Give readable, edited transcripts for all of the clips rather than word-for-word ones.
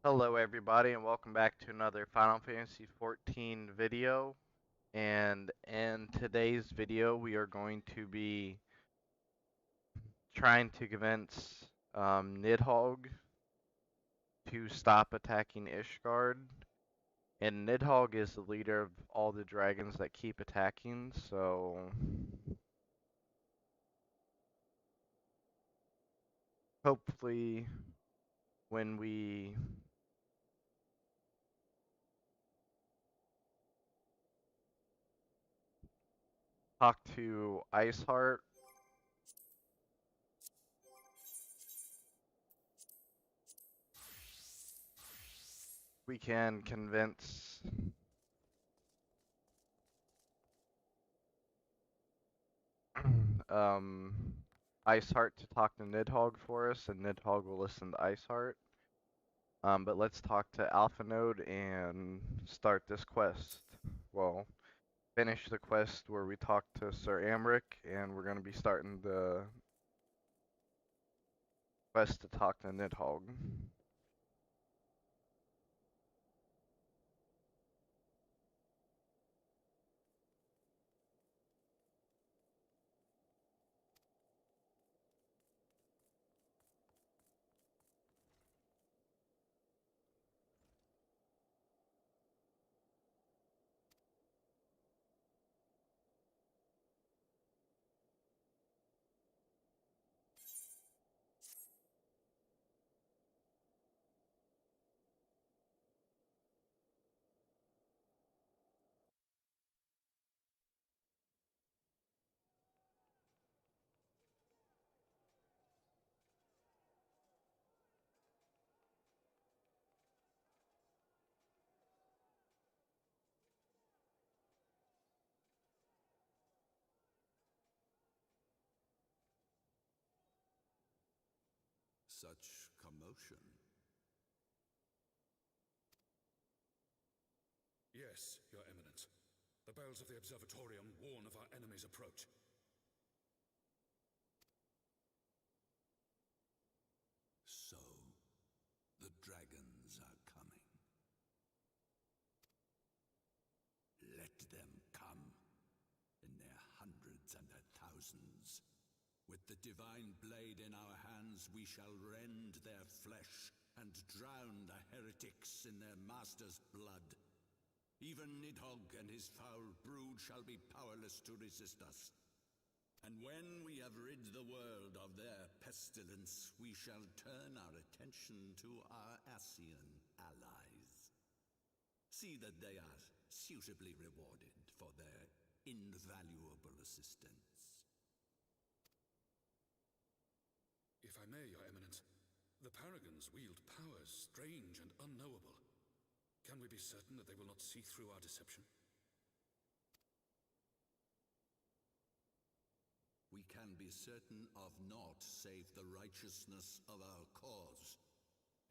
Hello everybody and welcome back to another Final Fantasy XIV video. And in today's video we are going to be trying to convince Nidhogg to stop attacking Ishgard. And Nidhogg is the leader of all the dragons that keep attacking, so hopefully when we talk to Iceheart, we can convince Iceheart to talk to Nidhogg for us, and Nidhogg will listen to Iceheart. But let's talk to Alpha Node and start this quest. Well, finish the quest where we talk to Sir Amric, and we're going to be starting the quest to talk to Nidhogg. Such commotion. Yes, Your Eminence. The bells of the Observatorium warn of our enemy's approach. So, the dragons are coming. Let them come, in their hundreds and their thousands. With the divine blade in our hands, we shall rend their flesh and drown the heretics in their master's blood. Even Nidhogg and his foul brood shall be powerless to resist us. And when we have rid the world of their pestilence, we shall turn our attention to our Ascian allies. See that they are suitably rewarded for their invaluable assistance. If I may, Your Eminence, the Paragons wield powers strange and unknowable. Can we be certain that they will not see through our deception? We can be certain of naught save the righteousness of our cause.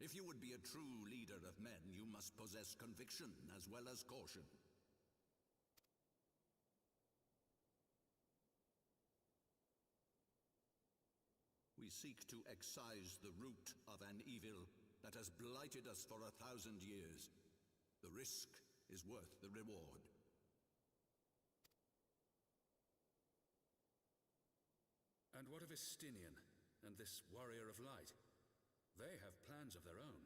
If you would be a true leader of men, you must possess conviction as well as caution. We seek to excise the root of an evil that has blighted us for 1,000 years. The risk is worth the reward. And what of Estinian and this Warrior of Light? They have plans of their own.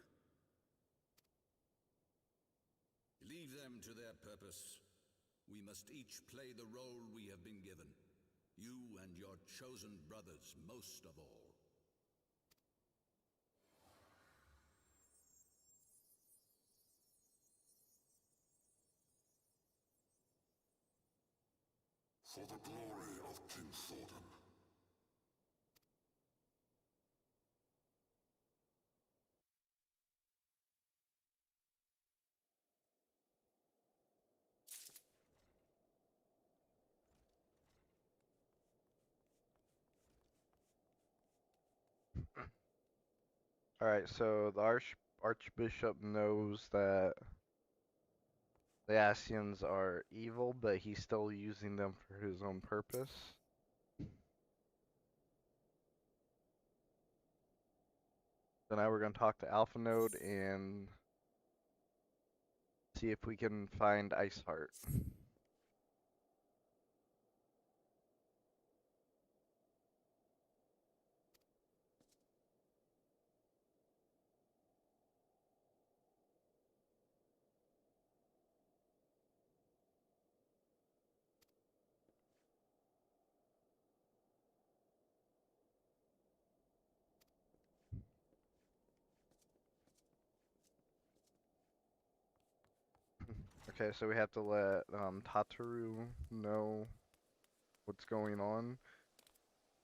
Leave them to their purpose. We must each play the role we have been given. You and your chosen brothers most of all. For the glory of King Thordan. Alright, so the Archbishop knows that the Ascians are evil, but he's still using them for his own purpose. So now we're going to talk to Alpha Node and see if we can find Iceheart. Okay, so we have to let Tataru know what's going on.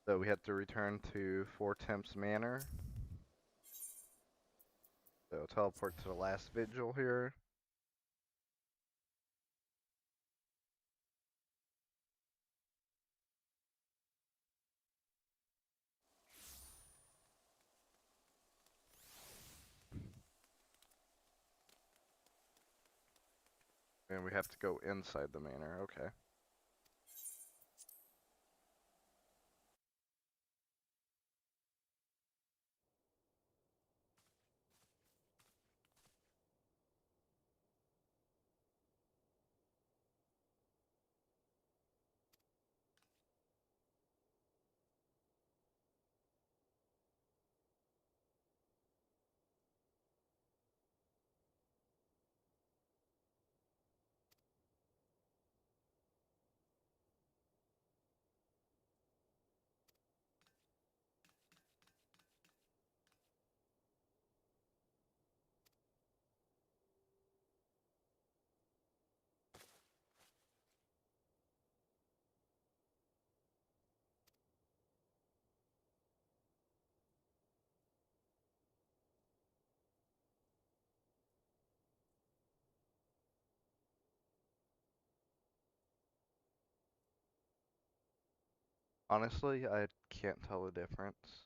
So we have to return to Four Temps Manor. So teleport to the last vigil here. And we have to go inside the manor, okay. Honestly, I can't tell the difference.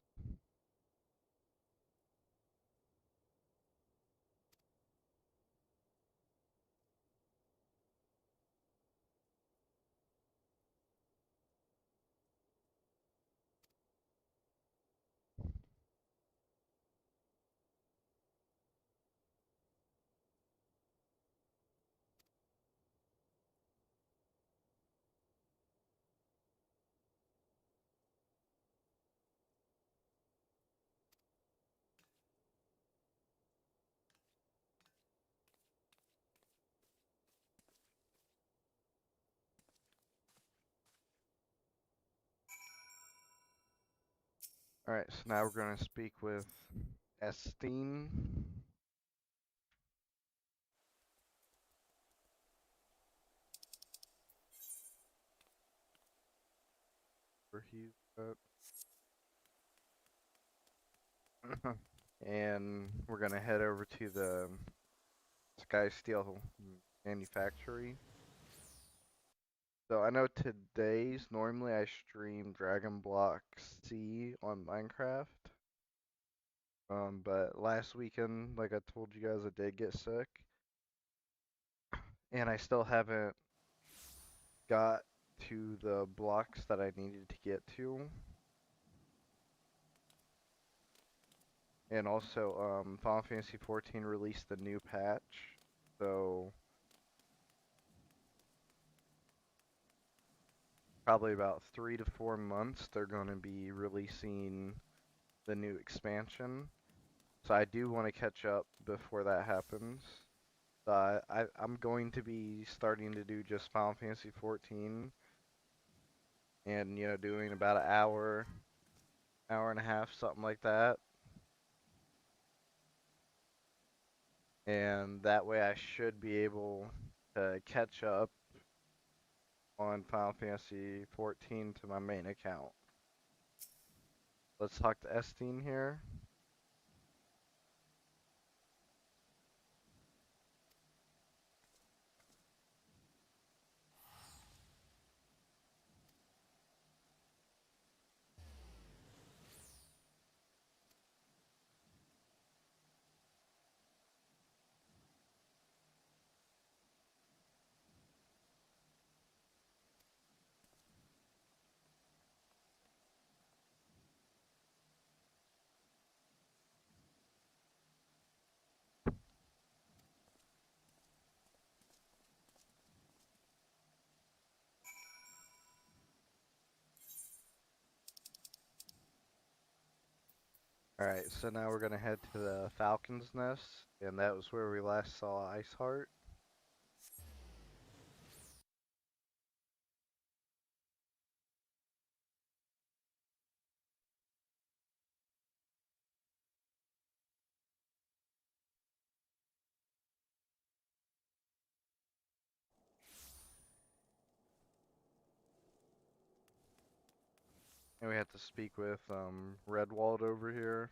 Alright, so now we're going to speak with Esteen. Where he's at. And we're going to head over to the Sky Steel Manufactory. So I know today's normally I stream Dragon Block C on Minecraft. But last weekend, like I told you guys, I did get sick. And I still haven't got to the blocks that I needed to get to. And also, Final Fantasy XIV released a new patch. So probably about 3 to 4 months, they're going to be releasing the new expansion. So I do want to catch up before that happens. I'm going to be starting to do just Final Fantasy XIV, and doing about an hour, hour and a half, something like that. And that way I should be able to catch up on Final Fantasy XIV to my main account. Let's talk to Esteen here. Alright, so now we're gonna head to the Falcon's Nest, and that was where we last saw Iceheart. And we had to speak with Redwald over here.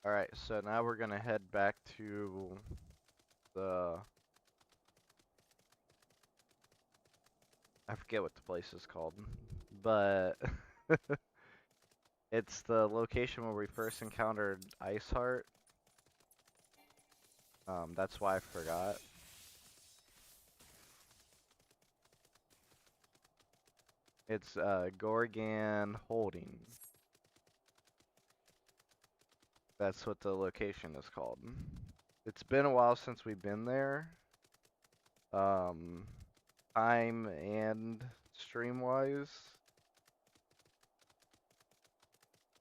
Alright, so now we're gonna head back to the... I forget what the place is called, but it's the location where we first encountered Iceheart. That's why I forgot. It's Gorgan Holding. That's what the location is called. It's been a while since we've been there. Time and stream-wise.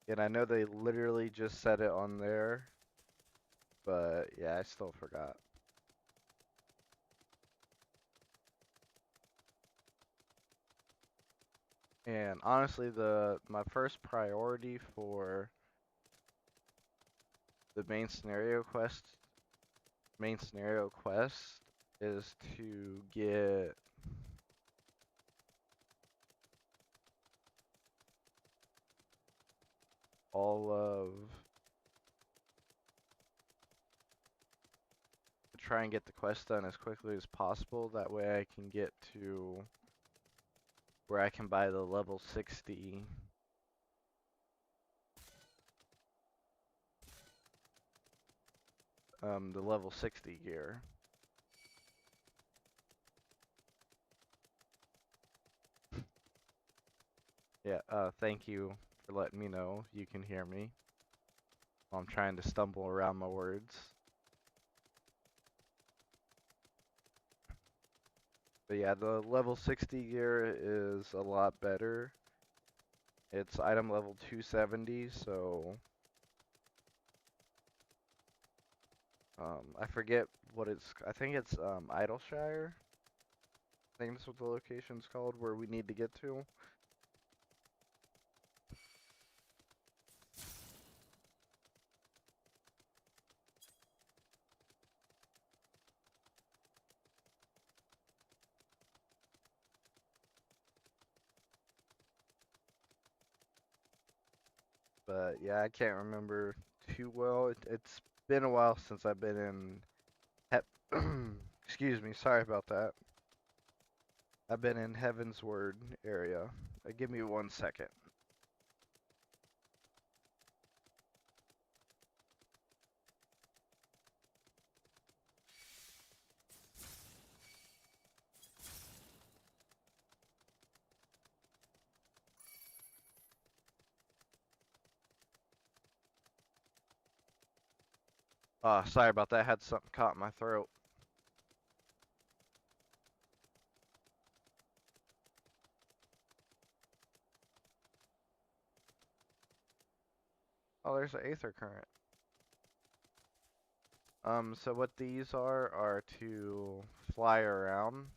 And I know they literally just said it on there. But yeah, I still forgot. And honestly, my first priority for the main scenario quest is to get all of try and get the quest done as quickly as possible. That way I can get to where I can buy the level 60 the level 60 gear. Yeah, thank you for letting me know you can hear me while I'm trying to stumble around my words. But yeah, the level 60 gear is a lot better. It's item level 270, so I forget what I think it's Idleshire. I think that's what the location's called where we need to get to. But yeah, I can't remember too well. It's been a while since I've been in. Excuse me, sorry about that. I've been in Heaven's Word area. Give me 1 second. Sorry about that. I had something caught in my throat. Oh, there's an Aether Current. So what these are to fly around.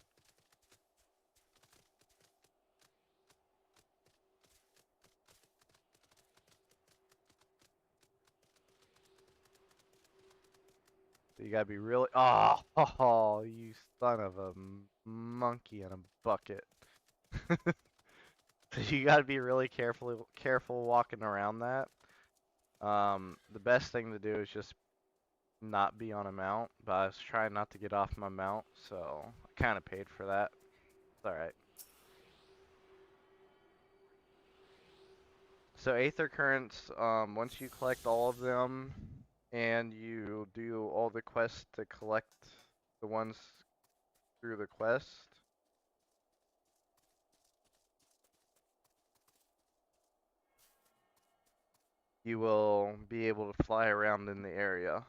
So you gotta be really. Oh, you son of a monkey in a bucket. So you gotta be really careful walking around that. The best thing to do is just not be on a mount, but I was trying not to get off my mount, so I kind of paid for that. It's alright. So Aether Currents, once you collect all of them, and you do all the quests to collect the ones through the quest, you will be able to fly around in the area.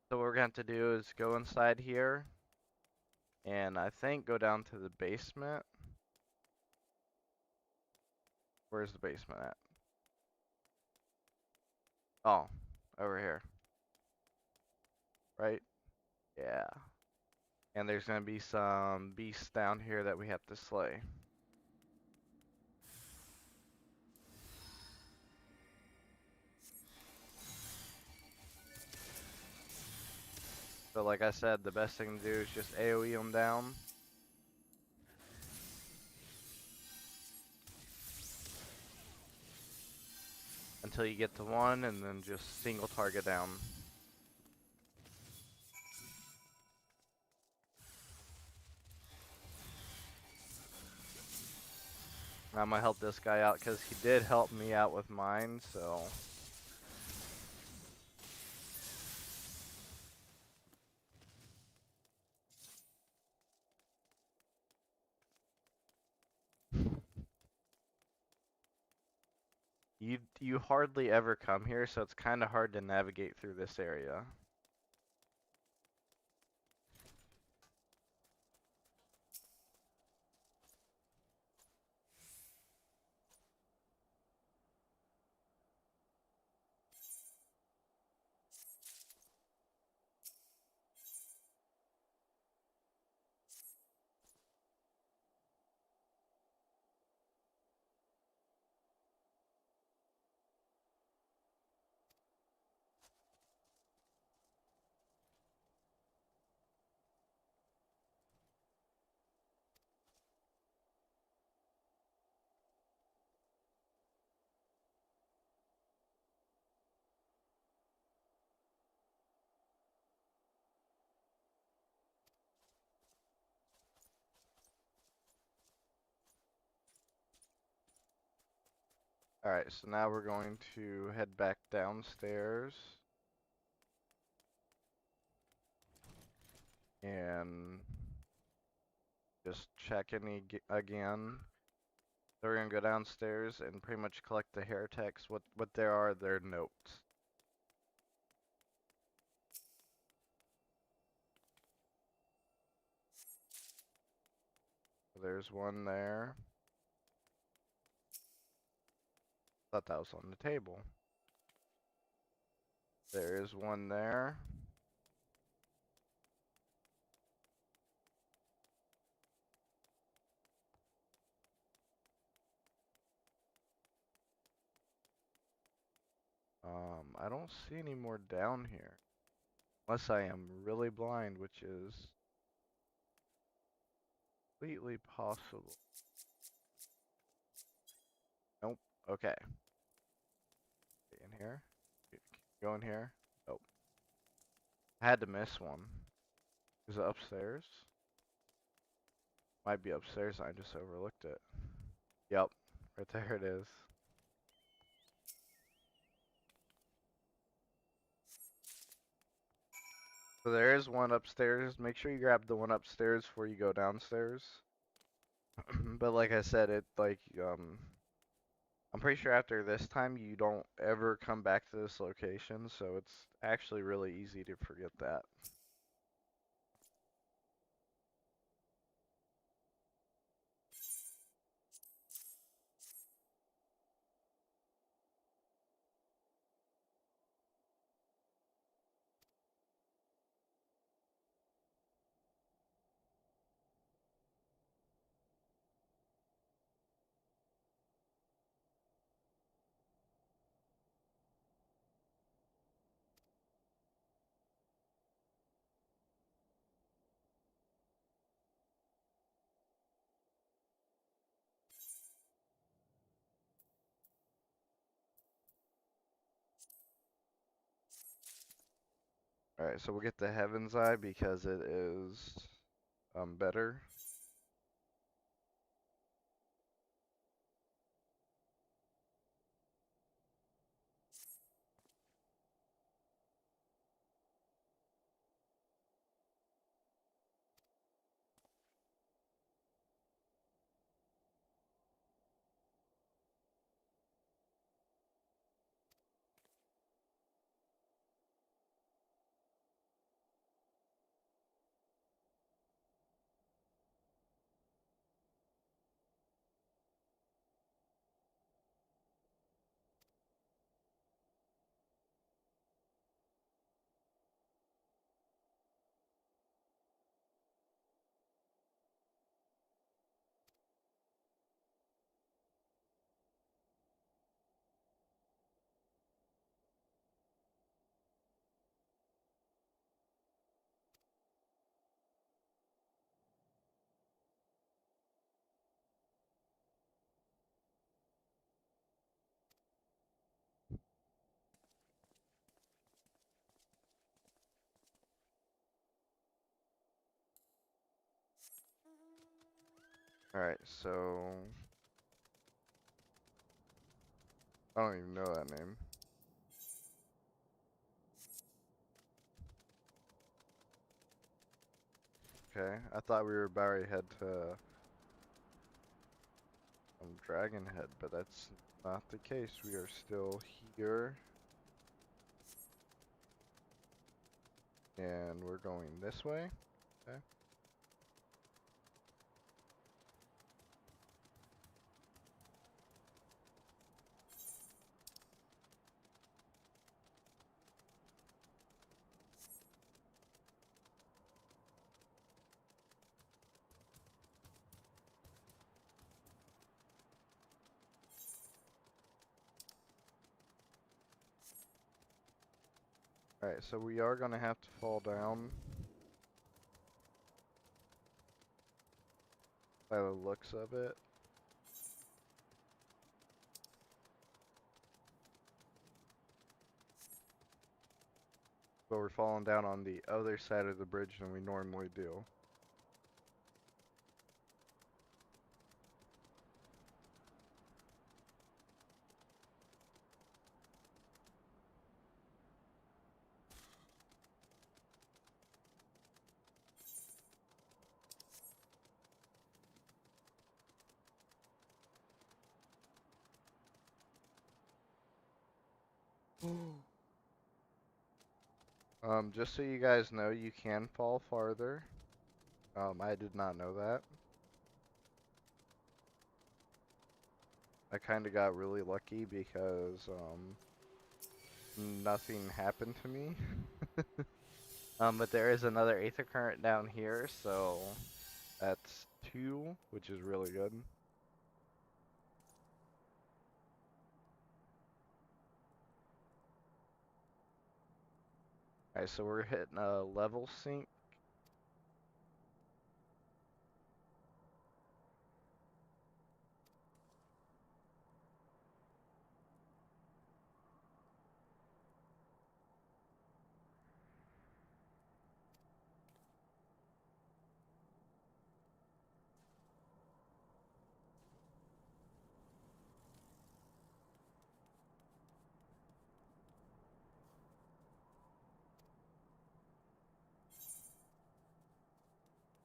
So what we're going to do is go inside here, and I think go down to the basement. Where's the basement at? Oh, over here. Right? Yeah. And there's gonna be some beasts down here that we have to slay. So like I said, the best thing to do is just AoE them down. Until you get to one, and then just single target down. I'm gonna help this guy out because he did help me out with mine, so. You hardly ever come here, so it's kind of hard to navigate through this area. Alright, so now we're going to head back downstairs. And just check any again. So we're gonna go downstairs and pretty much collect the hair text. What there are, their notes. There's one there. Thought that was on the table. There is one there. I don't see any more down here. Unless I am really blind, which is completely possible. Nope. Okay. In here. Go in here. Nope. I had to miss one. Is it upstairs? Might be upstairs, I just overlooked it. Yep. Right there it is. So there is one upstairs. Make sure you grab the one upstairs before you go downstairs. But like I said, I'm pretty sure after this time you don't ever come back to this location, so it's actually really easy to forget that. Alright, so we'll get the Heaven's Eye because it is better. Alright, so I don't even know that name. Okay, I thought we were about to head to Dragon Head, but that's not the case. We are still here. And we're going this way. Okay. Alright, so we are gonna have to fall down by the looks of it. But we're falling down on the other side of the bridge than we normally do. Just so you guys know, you can fall farther. I did not know that. I kind of got really lucky because nothing happened to me. But there is another Aether Current down here, so that's 2, which is really good. Alright, so we're hitting a level sync.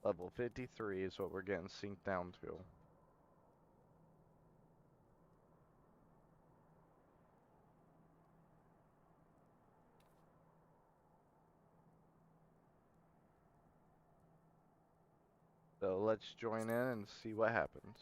Level 53 is what we're getting synced down to. So let's join in and see what happens.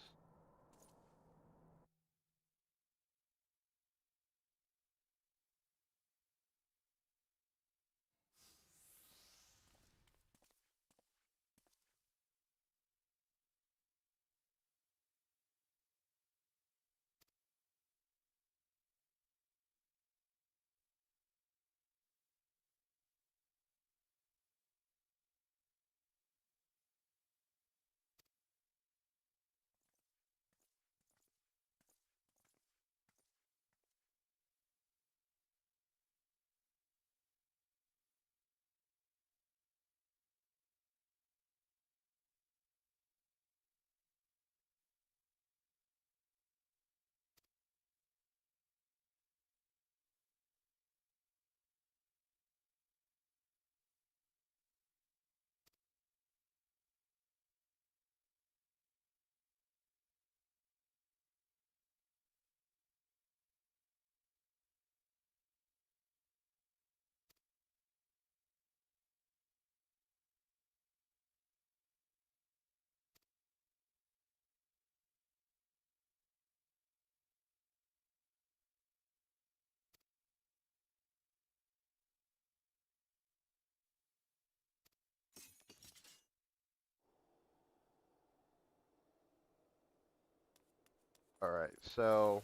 Alright, so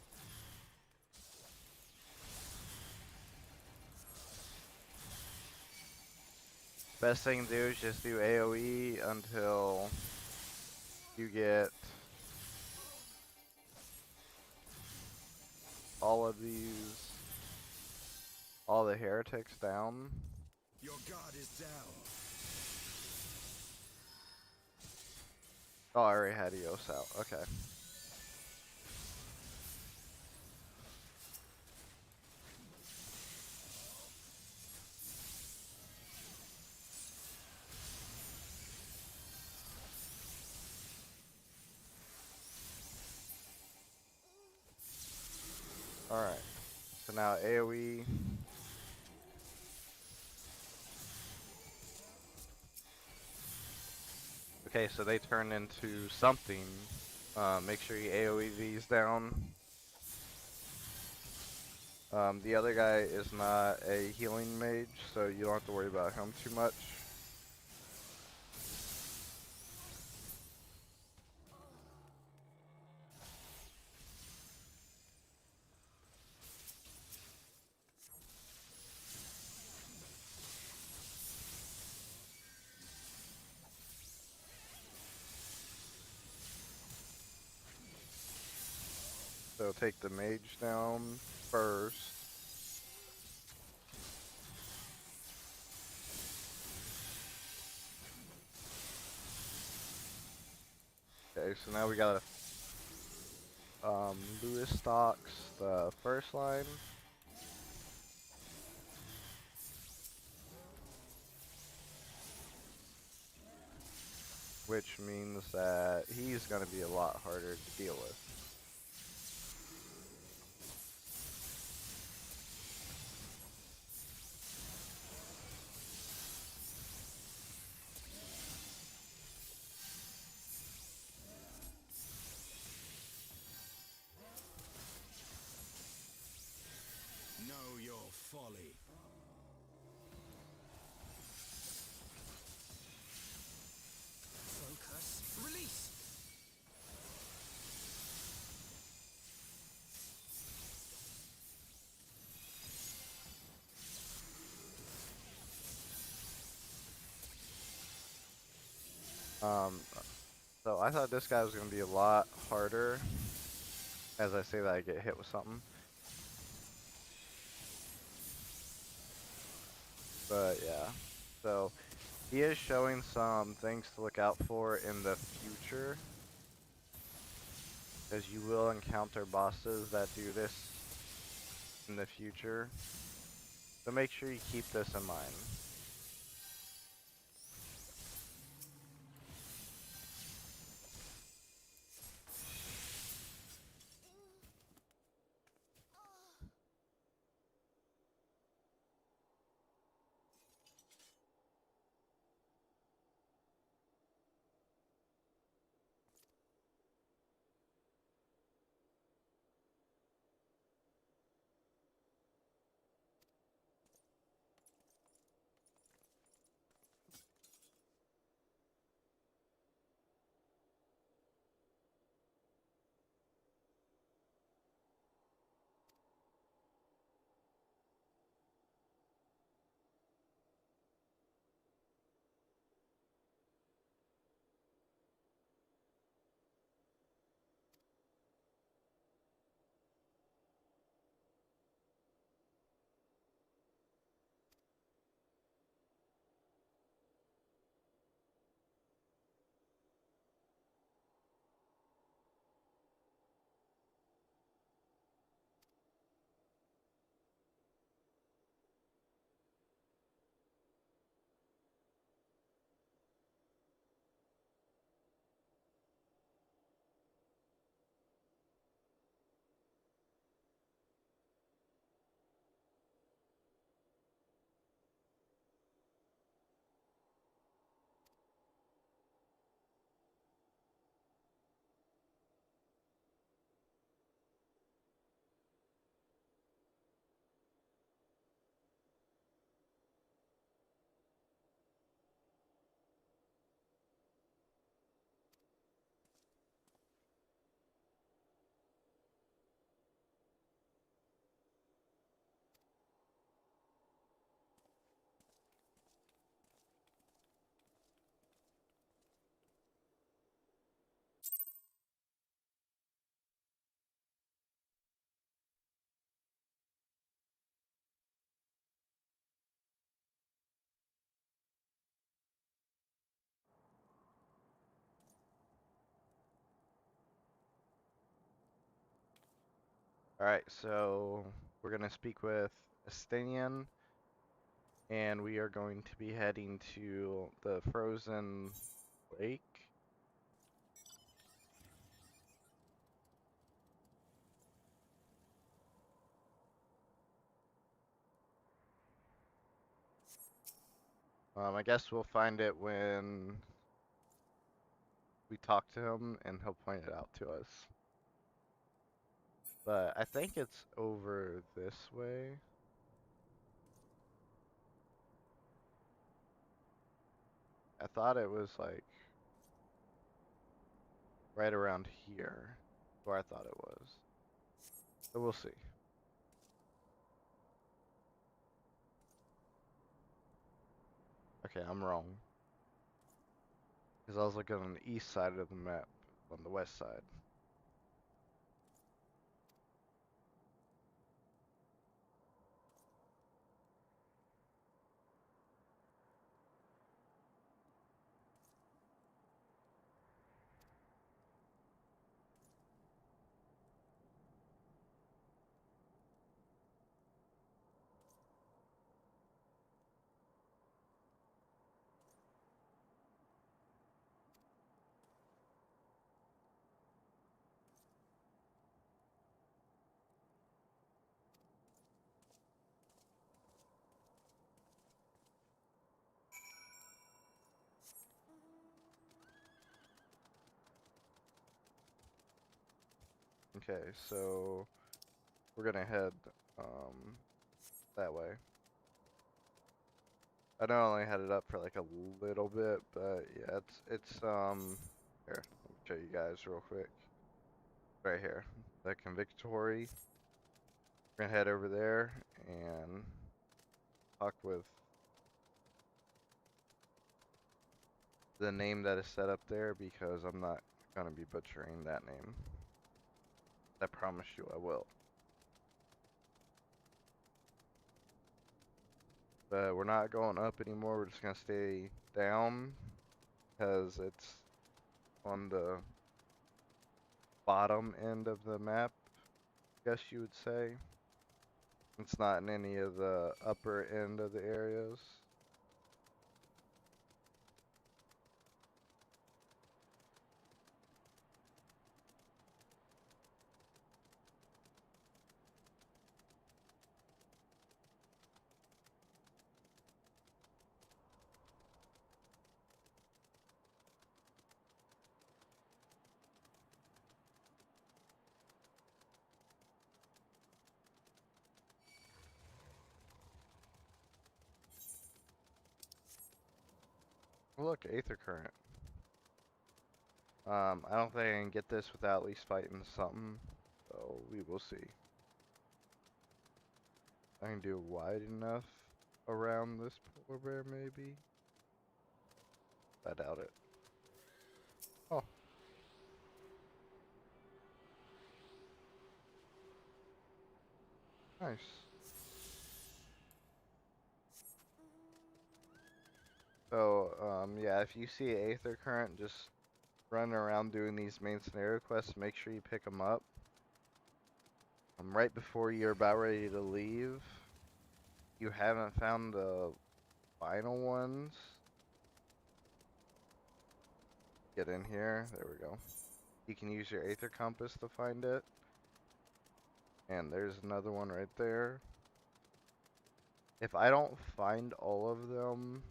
best thing to do is just do AoE until you get all of these, all the heretics down. Your guard is down. Oh, I already had Eos out. Okay. Alright. So now AoE. Okay, so they turn into something. Make sure you AoE these down. The other guy is not a healing mage, so you don't have to worry about him too much. So take the mage down first. Okay, so now we got Lewis stocks the first line. Which means that he's gonna be a lot harder to deal with. Um, so I thought this guy was gonna be a lot harder. As I say that, I get hit with something. But yeah, so he is showing some things to look out for in the future, because you will encounter bosses that do this in the future. So make sure you keep this in mind. Alright, so we're gonna speak with Estinian, and we are going to be heading to the frozen lake. I guess we'll find it when we talk to him and he'll point it out to us. But I think it's over this way. I thought it was like right around here, where I thought it was. So we'll see. Okay, I'm wrong. Because I was looking on the east side of the map, on the west side. Okay, so we're gonna head that way. I know I only had it up for like a little bit, but yeah, it's here, let me show you guys real quick. Right here. The Convictory. We're gonna head over there and talk with the name that is set up there because I'm not gonna be butchering that name. I promise you I will. But we're not going up anymore, we're just gonna stay down because it's on the bottom end of the map, I guess you would say. It's not in any of the upper end of the areas. Look, Aether Current. I don't think I can get this without at least fighting something, so we will see. I can do wide enough around this polar bear, maybe? I doubt it. Oh. Nice. So, yeah, if you see Aether Current just running around doing these main scenario quests, make sure you pick them up. Right before you're about ready to leave, you haven't found the final ones. Get in here. There we go. You can use your Aether Compass to find it. And there's another one right there. If I don't find all of them,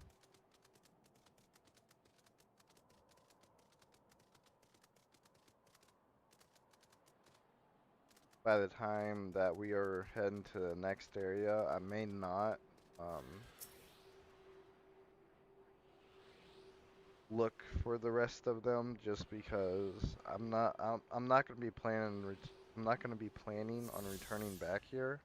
by the time that we are heading to the next area, I may not look for the rest of them just because I'm not going to be planning on returning back here.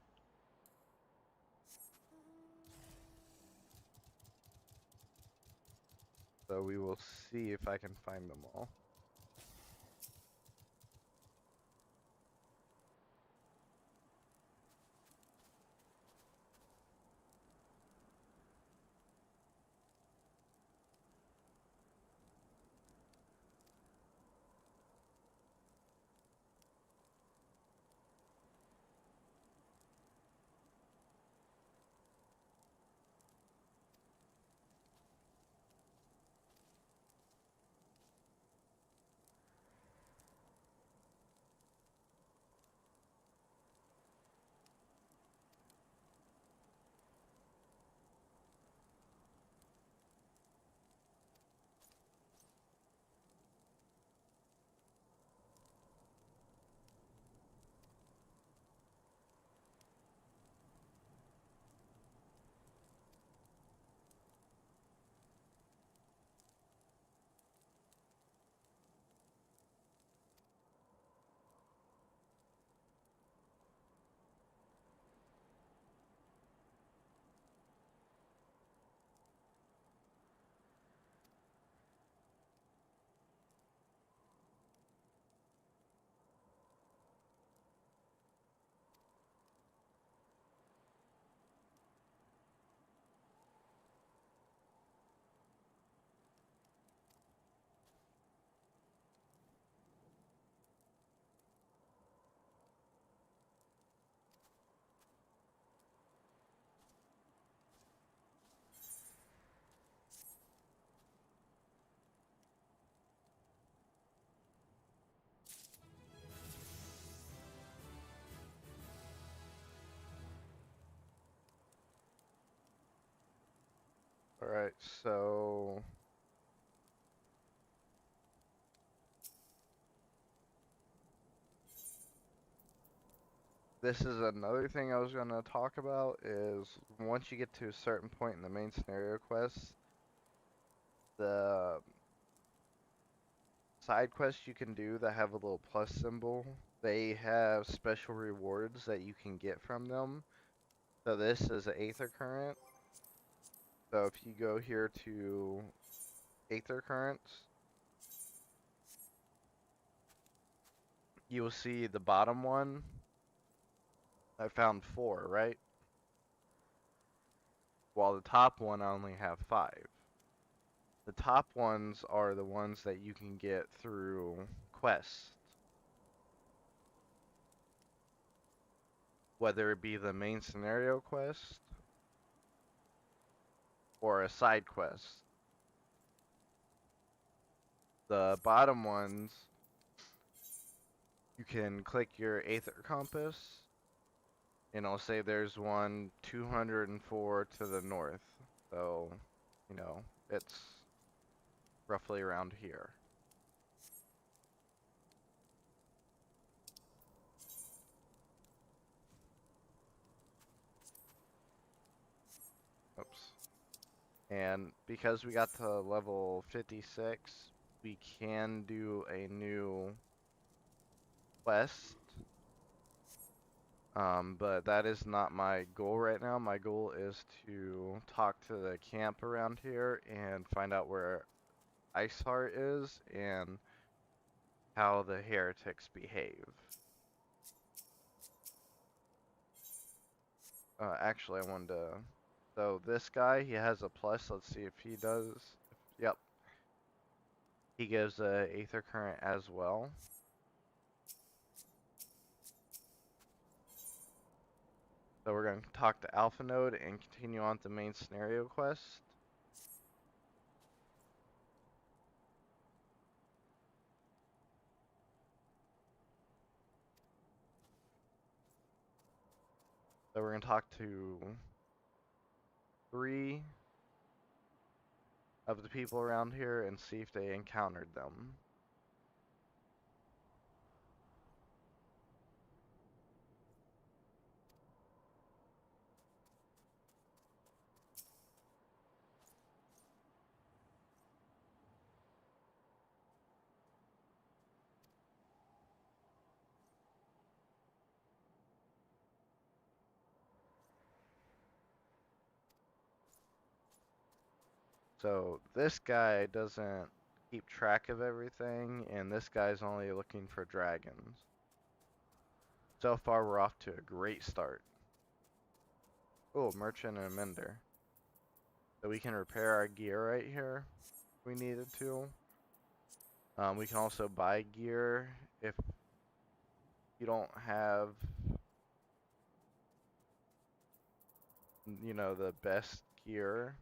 So we will see if I can find them all. Alright, so this is another thing I was going to talk about is once you get to a certain point in the main scenario quest, the side quests you can do that have a little plus symbol, they have special rewards that you can get from them. So this is an Aether Current. So if you go here to aether currents, you will see the bottom one. I found 4, right? While the top one I only have 5. The top ones are the ones that you can get through quests. Whether it be the main scenario quest or a side quest. The bottom ones, you can click your Aether Compass, and it'll say there's one 204 to the north. So, you know, it's roughly around here. Oops. And because we got to level 56, we can do a new quest. But that is not my goal right now. My goal is to talk to the camp around here and find out where Iceheart is and how the heretics behave. Actually, I wanted to... So this guy, he has a plus. Let's see if he does. Yep. He gives a Aether Current as well. So we're going to talk to Alpha Node and continue on to the main scenario quest. So we're going to talk to 3 of the people around here and see if they encountered them. So this guy doesn't keep track of everything, and this guy's only looking for dragons. So far, we're off to a great start. Oh, merchant and a mender. So we can repair our gear right here if we needed to. We can also buy gear if you don't have, you know, the best gear.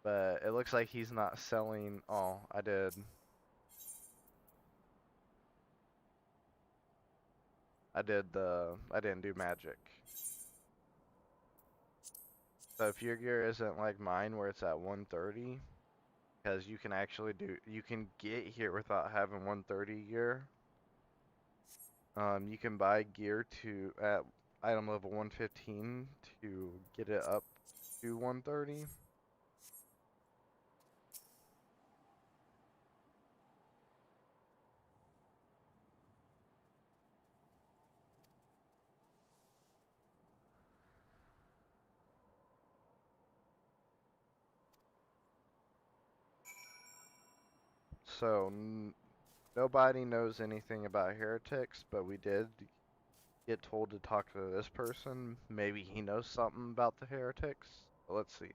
But it looks like he's not selling. Oh, I did. I didn't do magic. So if your gear isn't like mine where it's at 130, because you can actually you can get here without having 130 gear. You can buy gear at item level 115 to get it up to 130. So nobody knows anything about heretics, but we did get told to talk to this person. Maybe he knows something about the heretics. But let's see.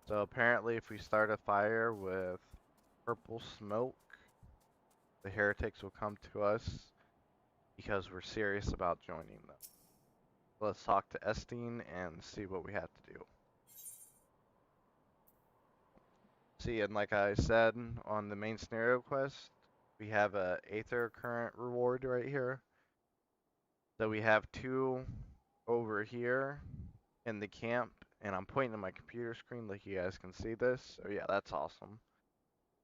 So apparently if we start a fire with purple smoke, the heretics will come to us because we're serious about joining them. Let's talk to Estine and see what we have to do. See, and like I said on the main scenario quest, we have a Aether Current reward right here. So we have 2 over here in the camp, and I'm pointing to my computer screen like you guys can see this. So yeah, that's awesome.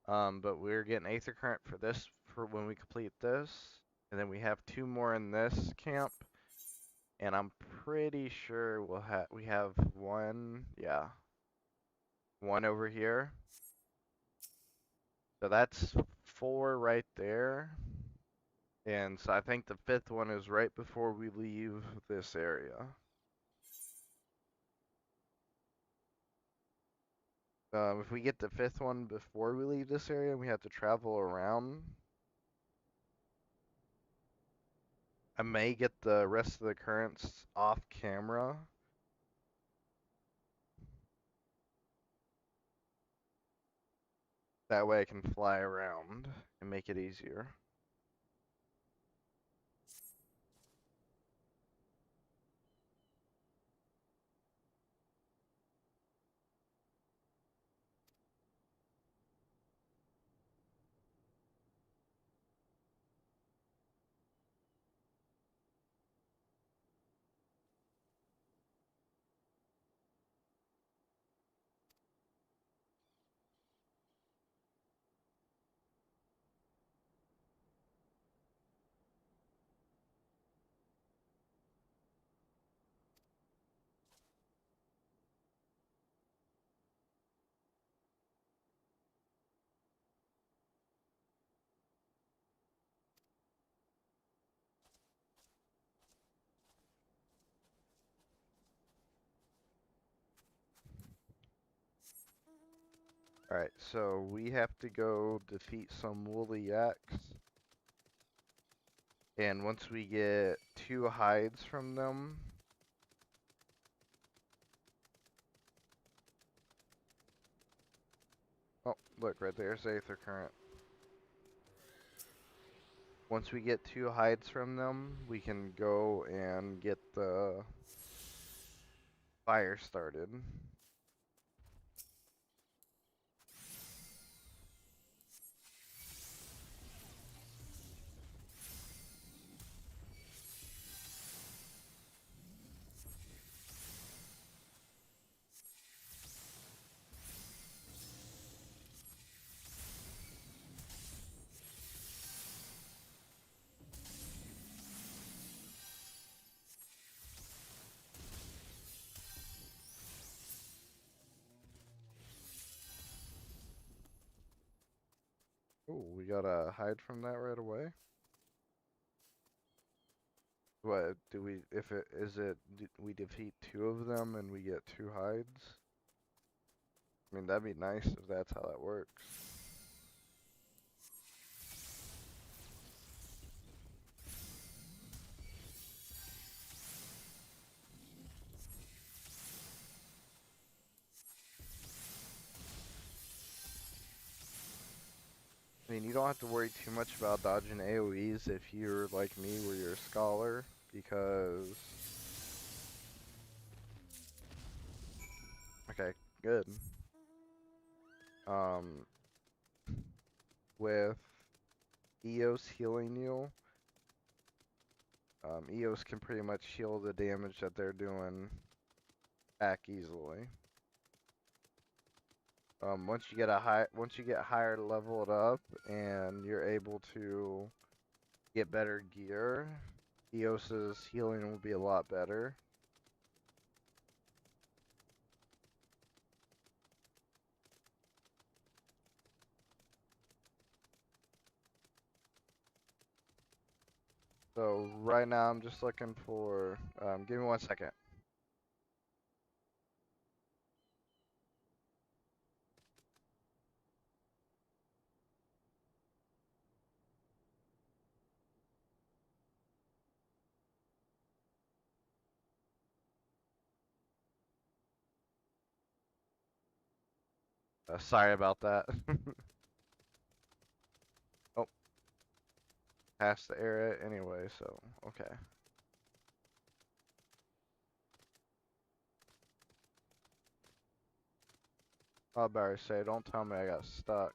But we're getting Aether Current for this for when we complete this, and then we have 2 more in this camp, and I'm pretty sure we have 1, yeah, 1 over here. So that's 4 right there. And so I think the 5th one is right before we leave this area. If we get the 5th one before we leave this area, we have to travel around. I may get the rest of the currents off camera. That way I can fly around and make it easier. Alright, so we have to go defeat some woolly yaks. And once we get 2 hides from them, oh, look, right there's Aether Current. Once we get 2 hides from them, we can go and get the fire started. Ooh, we got a hide from that right away. What do we? If it is it, we defeat 2 of them and we get 2 hides. I mean, that'd be nice if that's how that works. I mean, you don't have to worry too much about dodging AoEs if you're like me, where you're a scholar, because... Okay, good. With Eos healing you, Eos can pretty much heal the damage that they're doing back easily. Once you get higher leveled up and you're able to get better gear, Eos's healing will be a lot better. So right now I'm just looking for, give me 1 second. Sorry about that. Oh, past the area anyway, so okay. I better say, don't tell me I got stuck.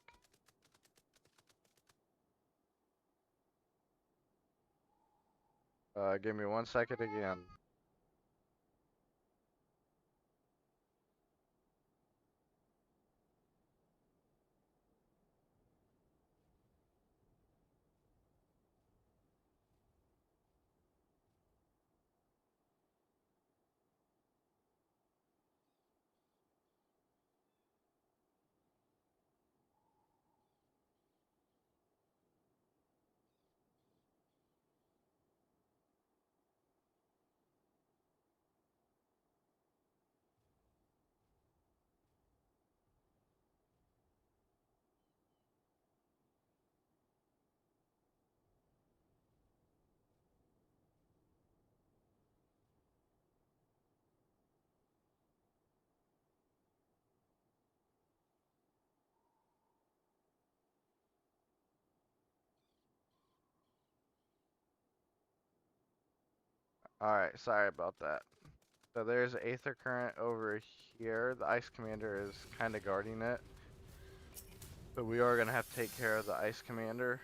Give me 1 second again. Alright, sorry about that. So there's Aether Current over here. The Ice Commander is kind of guarding it. But we are going to have to take care of the Ice Commander.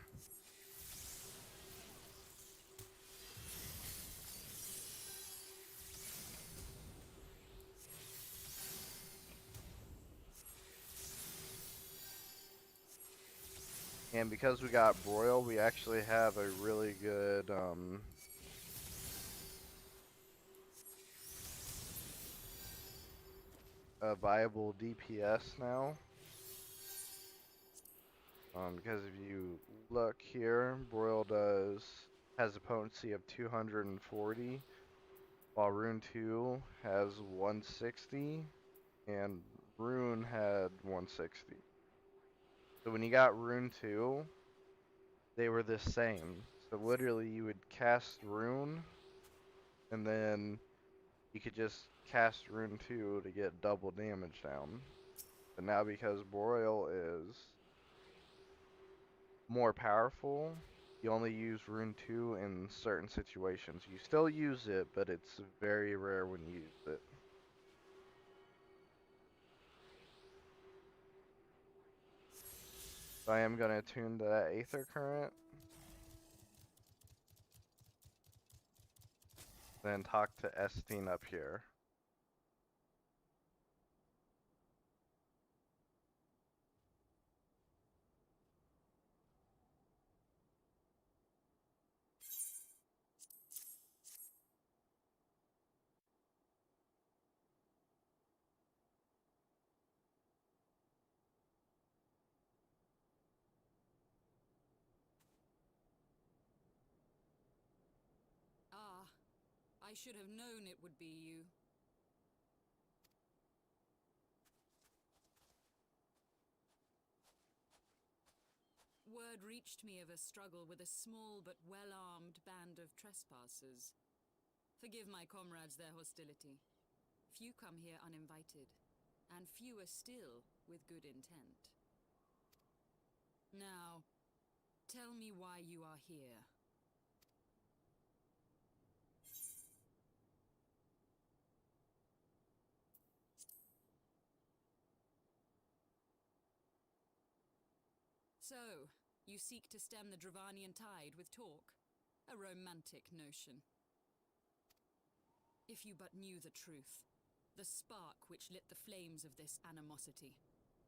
And because we got Broil, we actually have a really good, a viable DPS now. Because if you look here, Broil has a potency of 240, while Rune 2 has 160, and Rune had 160. So when you got Rune 2, they were the same. So literally you would cast Rune, and then you could just cast Rune 2 to get double damage down. But now because Broil is more powerful, you only use Rune 2 in certain situations. You still use it, but it's very rare when you use it. So I am going to attune to that Aether Current. Then talk to Esteen up here. Ah, I should have known it would be you. Word reached me of a struggle with a small but well-armed band of trespassers. Forgive my comrades their hostility. Few come here uninvited, and fewer still with good intent. Now, tell me why you are here. So, you seek to stem the Dravanian tide with talk? A romantic notion. If you but knew the truth, the spark which lit the flames of this animosity,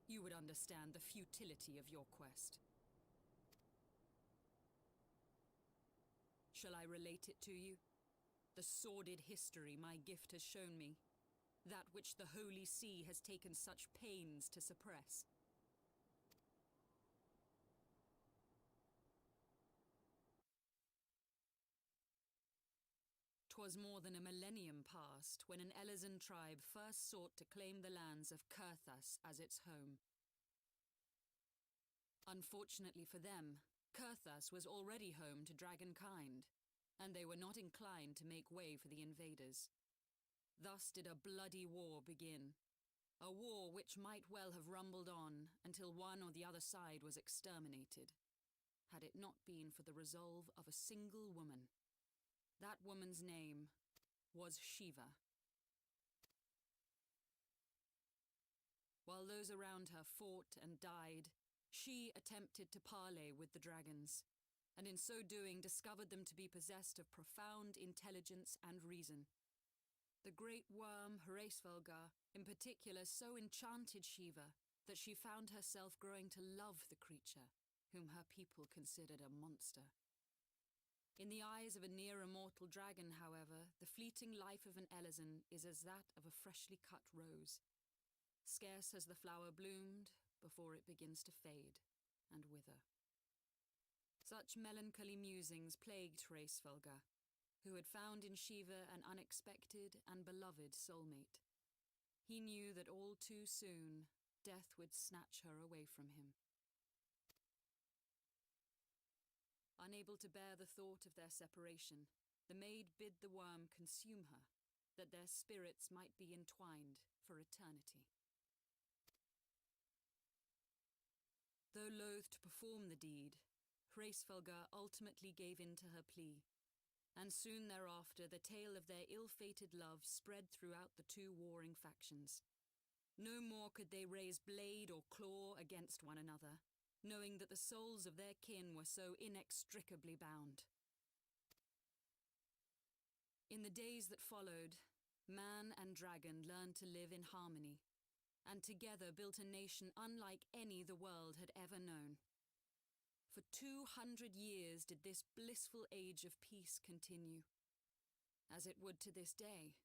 you would understand the futility of your quest. Shall I relate it to you? The sordid history my gift has shown me, that which the Holy See has taken such pains to suppress. 'Twas more than a millennium past when an Elezen tribe first sought to claim the lands of Kurthas as its home. Unfortunately for them, Kurthas was already home to dragonkind, and they were not inclined to make way for the invaders. Thus did a bloody war begin, A war which might well have rumbled on until one or the other side was exterminated, had it not been for the resolve of a single woman. That woman's name was Shiva. While those around her fought and died, she attempted to parley with the dragons, and in so doing discovered them to be possessed of profound intelligence and reason. The great worm Hraesvelgar, in particular, so enchanted Shiva that she found herself growing to love the creature, whom her people considered a monster. In the eyes of a near-immortal dragon, however, the fleeting life of an Elezen is as that of a freshly cut rose. Scarce has the flower bloomed before it begins to fade and wither. Such melancholy musings plagued Hraesvelgar, who had found in Shiva an unexpected and beloved soulmate. He knew that all too soon death would snatch her away from him. Unable to bear the thought of their separation, the maid bid the worm consume her, that their spirits might be entwined for eternity. Though loath to perform the deed, Hraesvelgar ultimately gave in to her plea, and soon thereafter the tale of their ill-fated love spread throughout the two warring factions. No more could they raise blade or claw against one another, knowing that the souls of their kin were so inextricably bound. In the days that followed, man and dragon learned to live in harmony, and together built a nation unlike any the world had ever known. For 200 years did this blissful age of peace continue, as it would to this day,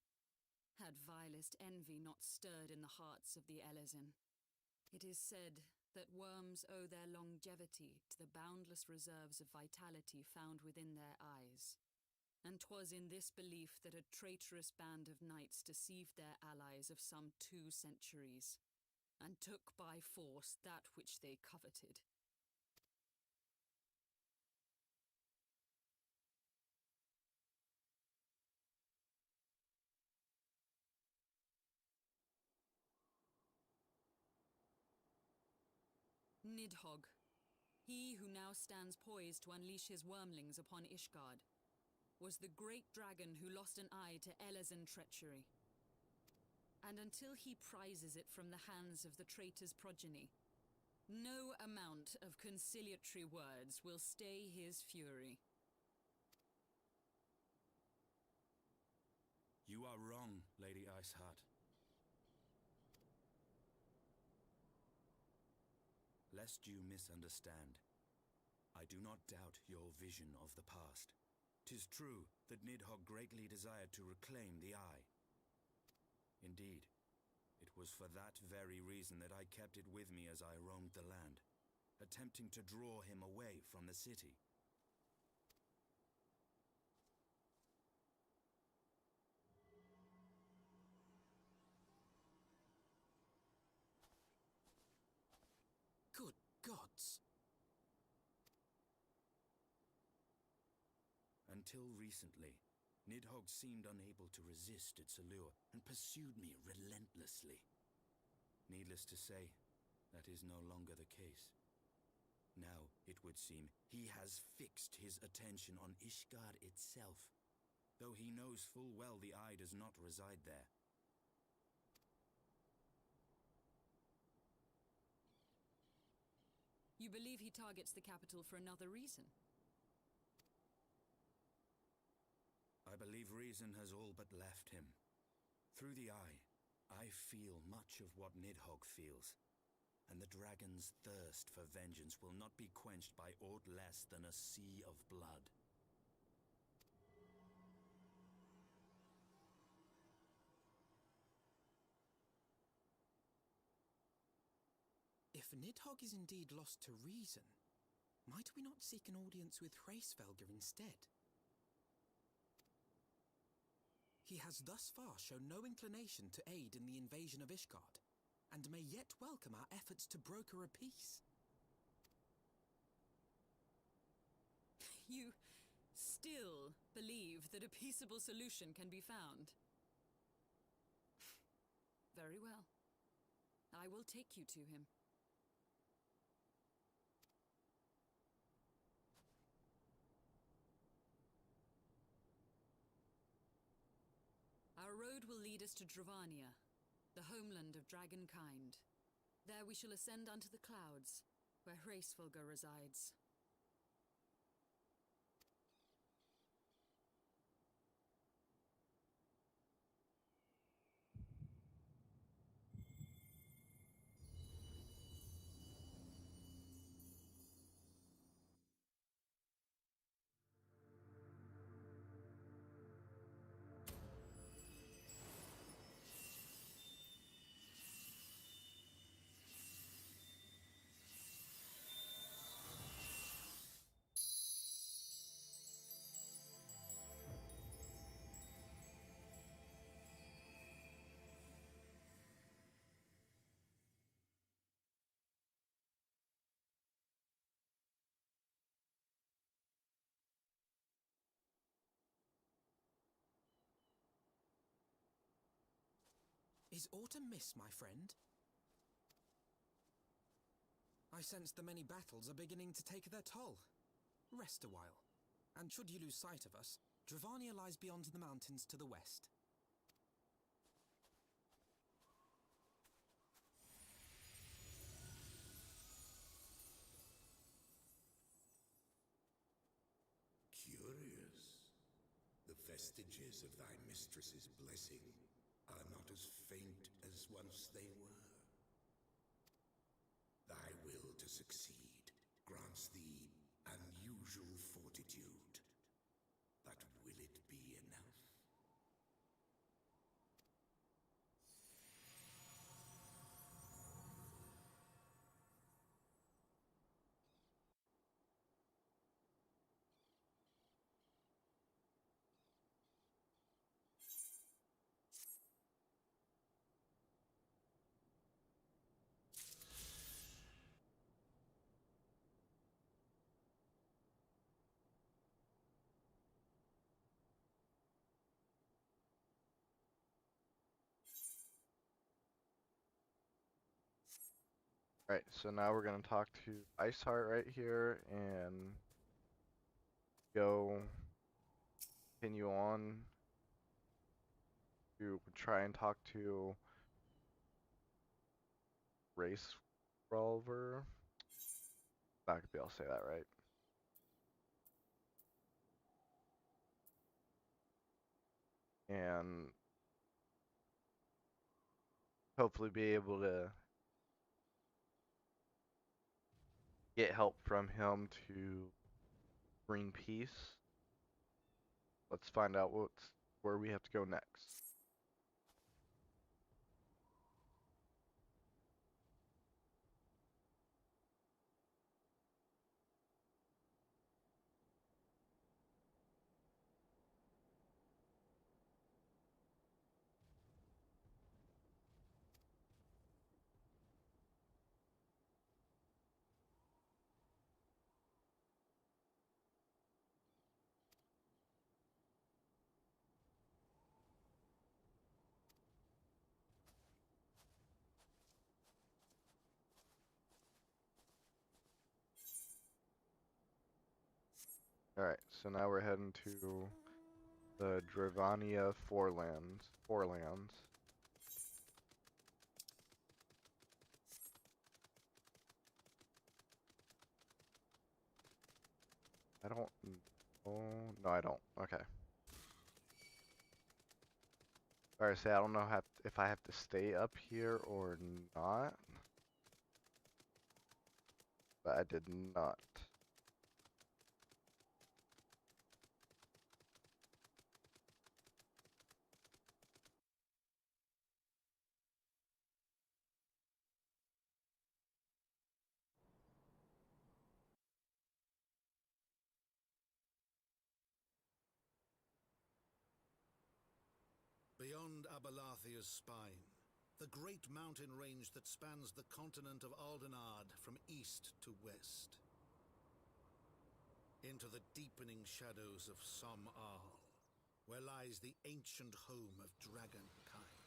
had vilest envy not stirred in the hearts of the Elezen. It is said that worms owe their longevity to the boundless reserves of vitality found within their eyes, and 'twas in this belief that a traitorous band of knights deceived their allies of some 2 centuries, and took by force that which they coveted. Nidhogg, he who now stands poised to unleash his wormlings upon Ishgard, was the great dragon who lost an eye to Elezen treachery. And until he prizes it from the hands of the traitor's progeny, no amount of conciliatory words will stay his fury. You are wrong, Lady Iceheart. Lest you misunderstand, I do not doubt your vision of the past. 'Tis true that Nidhogg greatly desired to reclaim the Eye. Indeed, it was for that very reason that I kept it with me as I roamed the land, attempting to draw him away from the city. Good gods! Until recently, Nidhogg seemed unable to resist its allure and pursued me relentlessly. Needless to say, that is no longer the case. Now, it would seem, he has fixed his attention on Ishgard itself, though he knows full well the Eye does not reside there. You believe he targets the capital for another reason? I believe reason has all but left him. Through the Eye, I feel much of what Nidhogg feels, and the dragon's thirst for vengeance will not be quenched by aught less than a sea of blood. If Nidhogg is indeed lost to reason, might we not seek an audience with Hraesvelgar instead? He has thus far shown no inclination to aid in the invasion of Ishgard, and may yet welcome our efforts to broker a peace. You still believe that a peaceable solution can be found? Very well. I will take you to him. Our road will lead us to Dravania, the homeland of dragonkind. There we shall ascend unto the clouds, where Hraesvelga resides. Is autumn miss, my friend? I sense the many battles are beginning to take their toll. Rest a while, and should you lose sight of us, Dravania lies beyond the mountains to the west. Curious. The vestiges of thy mistress's blessing are not as faint as once they were. Thy will to succeed grants thee unusual fortitude. But will it be enough? Alright, so now we're gonna talk to Iceheart right here and go continue on to try and talk to Hraesvelga. Not gonna be able to say that right. And hopefully be able to get help from him to bring peace. Let's find out where we have to go next. Alright, so now we're heading to the Dravania Forelands. I don't. Oh no, I don't. Okay. Alright, so I don't know if I have to stay up here or not. But I did not. Beyond Abalathia's spine, the great mountain range that spans the continent of Aldenard from east to west. Into the deepening shadows of Som-Al, where lies the ancient home of dragonkind.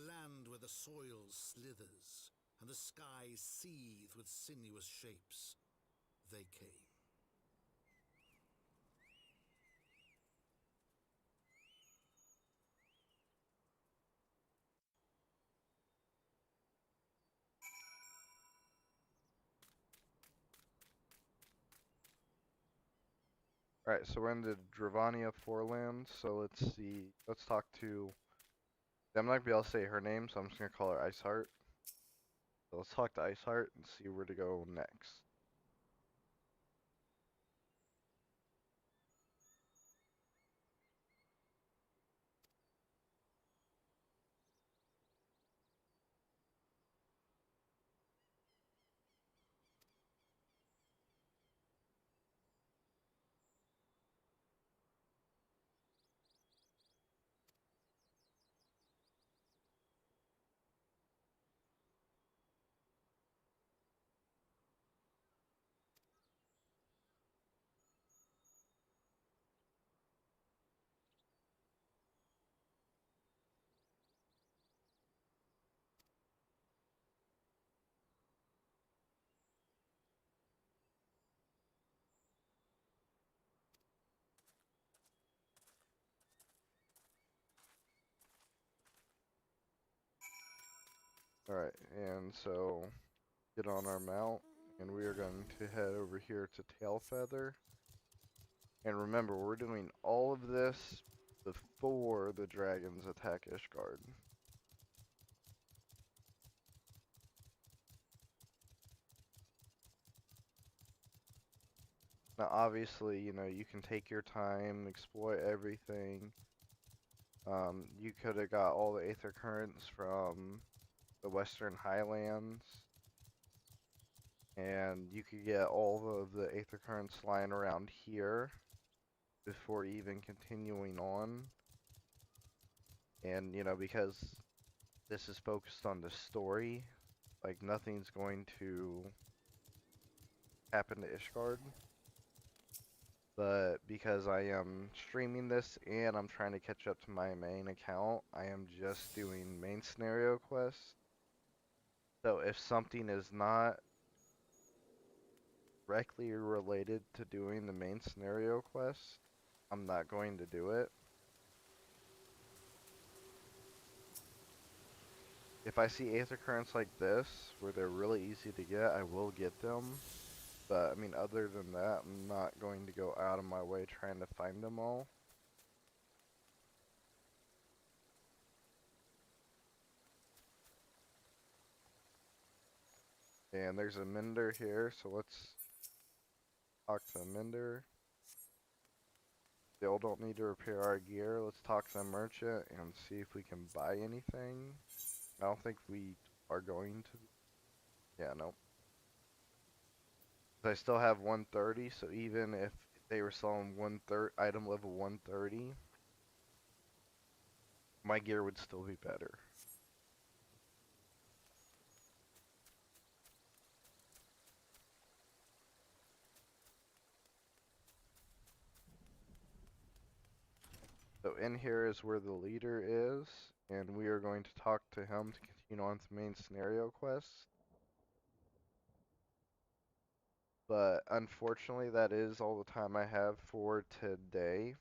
land where the soil slithers and the skies seethe with sinuous shapes. They came. Alright, so we're in the Dravania Forelands, so let's see. Let's talk to. I'm not gonna be able to say her name, so I'm just gonna call her Iceheart. So let's talk to Iceheart and see where to go next. Alright, and so get on our mount, and we are going to head over here to Tailfeather. And remember, we're doing all of this before the dragons attack Ishgard. Now, obviously, you know, you can take your time, explore everything. You could have got all the Aether Currents from the Western Highlands, and you could get all of the Aether Currents lying around here before even continuing on. And, you know, because this is focused on the story, like, nothing's going to happen to Ishgard. But because I am streaming this and I'm trying to catch up to my main account, I am just doing main scenario quests. So if something is not directly related to doing the main scenario quest, I'm not going to do it. If I see Aether Currents like this, where they're really easy to get, I will get them. But, I mean, other than that, I'm not going to go out of my way trying to find them all. And there's a Mender here, so let's talk to a Mender. Still don't need to repair our gear. Let's talk to the merchant and see if we can buy anything. I don't think we are going to. Yeah, no. I still have 130, so even if they were selling item level 130, my gear would still be better. So in here is where the leader is, and we are going to talk to him to continue on to main scenario quests. But unfortunately, that is all the time I have for today.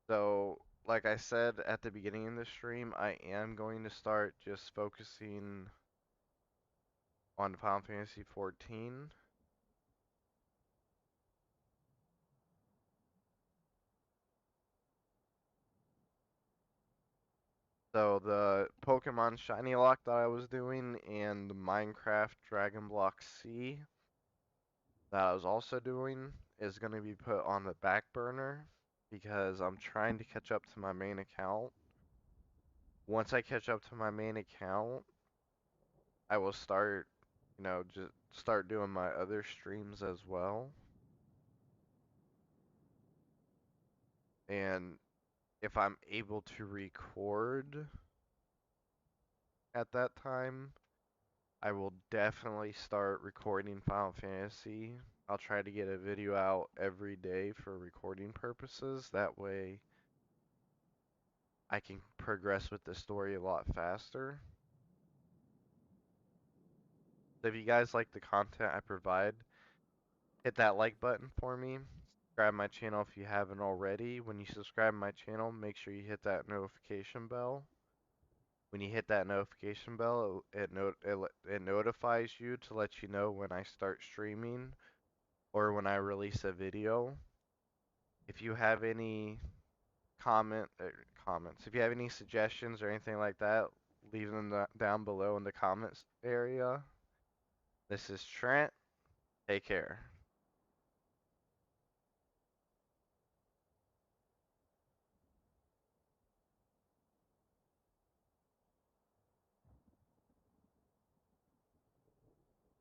So, like I said at the beginning of the stream, I am going to start just focusing on Final Fantasy 14. So the Pokemon Shiny Lock that I was doing and the Minecraft Dragon Block C that I was also doing is going to be put on the back burner because I'm trying to catch up to my main account. Once I catch up to my main account, I will start, you know, just start doing my other streams as well. And if I'm able to record at that time, I will definitely start recording Final Fantasy. I'll try to get a video out every day for recording purposes. That way, I can progress with the story a lot faster. So if you guys like the content I provide, hit that like button for me. Subscribe my channel if you haven't already. When you subscribe my channel, make sure you hit that notification bell. When you hit that notification bell, it notifies you to let you know when I start streaming or when I release a video. If you have any comments, if you have any suggestions or anything like that, leave them down below in the comments area. This is Trent. Take care.